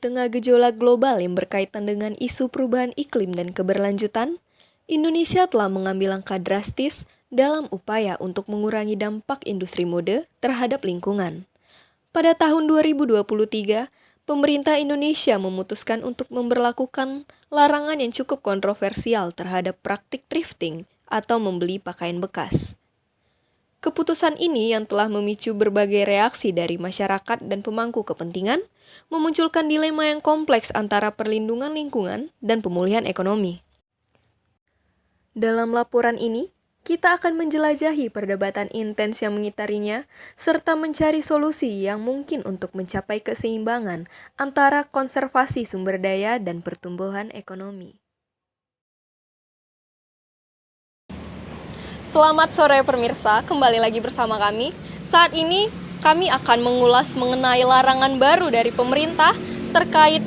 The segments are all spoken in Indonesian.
tengah gejolak global yang berkaitan dengan isu perubahan iklim dan keberlanjutan, Indonesia telah mengambil langkah drastis dalam upaya untuk mengurangi dampak industri mode terhadap lingkungan. Pada tahun 2023, pemerintah Indonesia memutuskan untuk memberlakukan larangan yang cukup kontroversial terhadap praktik thrifting atau membeli pakaian bekas. Keputusan ini yang telah memicu berbagai reaksi dari masyarakat dan pemangku kepentingan, memunculkan dilema yang kompleks antara perlindungan lingkungan dan pemulihan ekonomi. Dalam laporan ini, kita akan menjelajahi perdebatan intens yang mengitarinya, serta mencari solusi yang mungkin untuk mencapai keseimbangan antara konservasi sumber daya dan pertumbuhan ekonomi. Selamat sore pemirsa, kembali lagi bersama kami. Saat ini kami akan mengulas mengenai larangan baru dari pemerintah terkait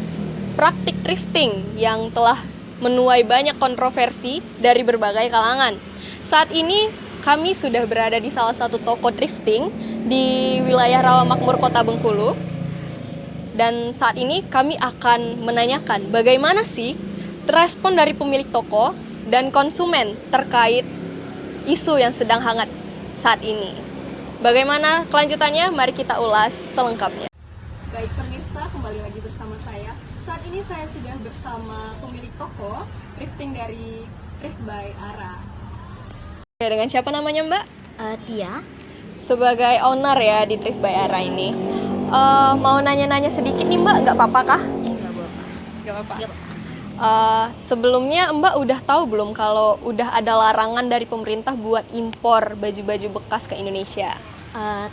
praktik thrifting yang telah menuai banyak kontroversi dari berbagai kalangan. Saat ini kami sudah berada di salah satu toko thrifting di wilayah Rawamakmur, Kota Bengkulu. Dan saat ini kami akan menanyakan bagaimana sih respon dari pemilik toko dan konsumen terkait isu yang sedang hangat saat ini. Bagaimana kelanjutannya? Mari kita ulas selengkapnya. Baik pemirsa, kembali lagi bersama saya. Saat ini saya sudah bersama pemilik toko thrifting dari Thrift by Ara. Dengan siapa namanya Mbak? Tia. Sebagai owner ya di Thrift by Ara ini. Mau nanya-nanya sedikit nih Mbak, nggak apa-apa kah? Nggak apa-apa. Sebelumnya Mbak udah tahu belum kalau udah ada larangan dari pemerintah buat impor baju-baju bekas ke Indonesia?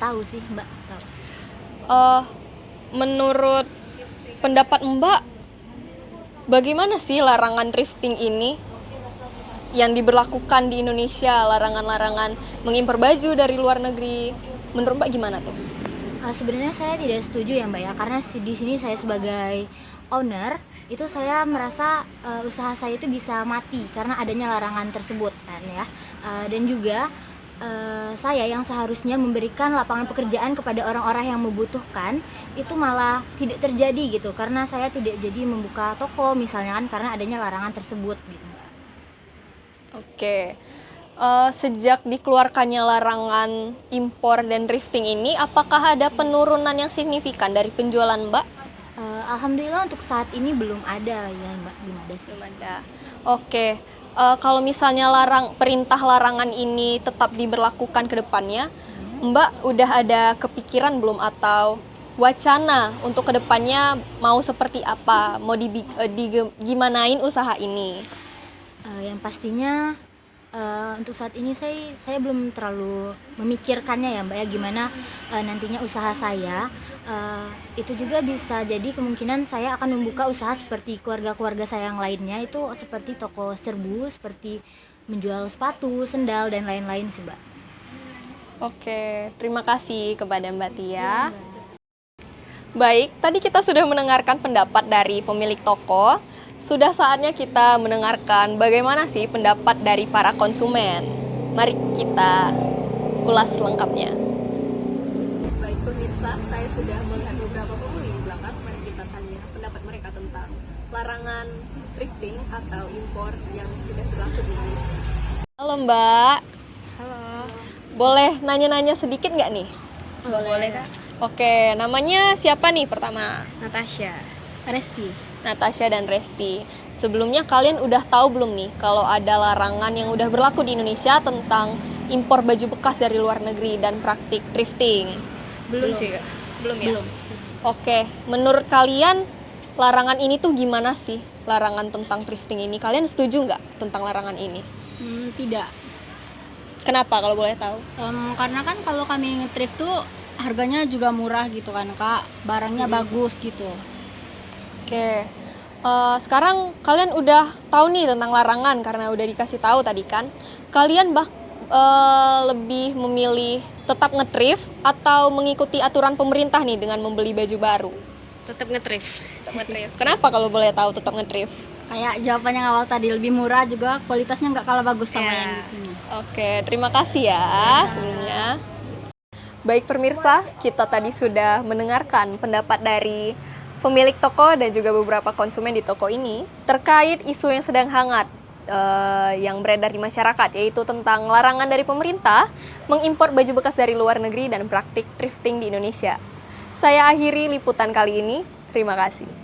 Tahu sih Mbak, tahu. Menurut pendapat Mbak, bagaimana sih larangan thrifting ini yang diberlakukan di Indonesia, larangan-larangan mengimpor baju dari luar negeri? Menurut Mbak gimana tuh? Sebenarnya saya tidak setuju ya Mbak ya, karena di sini saya sebagai owner itu saya merasa usaha saya itu bisa mati karena adanya larangan tersebut kan ya. Dan juga saya yang seharusnya memberikan lapangan pekerjaan kepada orang-orang yang membutuhkan itu malah tidak terjadi gitu, karena saya tidak jadi membuka toko misalnya kan karena adanya larangan tersebut gitu Mbak. Oke. Sejak dikeluarkannya larangan impor dan thrifting ini, apakah ada penurunan yang signifikan dari penjualan Mbak? Alhamdulillah untuk saat ini belum ada ya Mbak, belum ada sih. Belum ada. Oke. Kalau misalnya perintah larangan ini tetap diberlakukan ke depannya, Mbak udah ada kepikiran belum atau wacana untuk ke depannya mau seperti apa? Mau gimanain usaha ini? Yang pastinya untuk saat ini saya belum terlalu memikirkannya ya Mbak ya, gimana nantinya usaha saya. Itu juga bisa jadi kemungkinan saya akan membuka usaha seperti keluarga-keluarga saya yang lainnya, itu seperti toko serbu, seperti menjual sepatu, sendal, dan lain-lain sih Mbak. Oke, terima kasih kepada Mbak Tia. Baik, tadi kita sudah mendengarkan pendapat dari pemilik toko. Sudah saatnya kita mendengarkan bagaimana sih pendapat dari para konsumen. Mari kita ulas lengkapnya. Baik pemirsa, saya sudah melihat beberapa pembeli di belakang. Mari kita tanya pendapat mereka tentang larangan thrifting atau impor yang sudah berlaku di Indonesia. Halo Mbak. Halo. Boleh nanya-nanya sedikit nggak nih? Boleh Kak. Oke, namanya siapa nih pertama? Natasha. Resti. Natasha dan Resti. Sebelumnya kalian udah tahu belum nih kalau ada larangan yang udah berlaku di Indonesia tentang impor baju bekas dari luar negeri dan praktik thrifting? Belum sih Kak. Belum ya? Belum. Oke, menurut kalian larangan ini tuh gimana sih? Larangan tentang thrifting ini, kalian setuju nggak tentang larangan ini? Tidak. Kenapa kalau boleh tahu? Karena kan kalau kami nge-thrift tuh harganya juga murah gitu kan Kak. Barangnya bagus gitu. Oke, sekarang kalian udah tahu nih tentang larangan karena udah dikasih tahu tadi kan. Kalian lebih memilih tetap nge-thrift atau mengikuti aturan pemerintah nih dengan membeli baju baru? Tetap nge-thrift. Tetap nge-thrift. Kenapa kalau boleh tahu tetap nge-thrift? Kayak jawabannya yang awal tadi, lebih murah juga, kualitasnya nggak kalah bagus sama yang di sini. Oke, terima kasih ya sebelumnya. Baik pemirsa, kita tadi sudah mendengarkan pendapat dari pemilik toko dan juga beberapa konsumen di toko ini terkait isu yang sedang hangat yang beredar di masyarakat, yaitu tentang larangan dari pemerintah mengimpor baju bekas dari luar negeri dan praktik thrifting di Indonesia. Saya akhiri liputan kali ini. Terima kasih.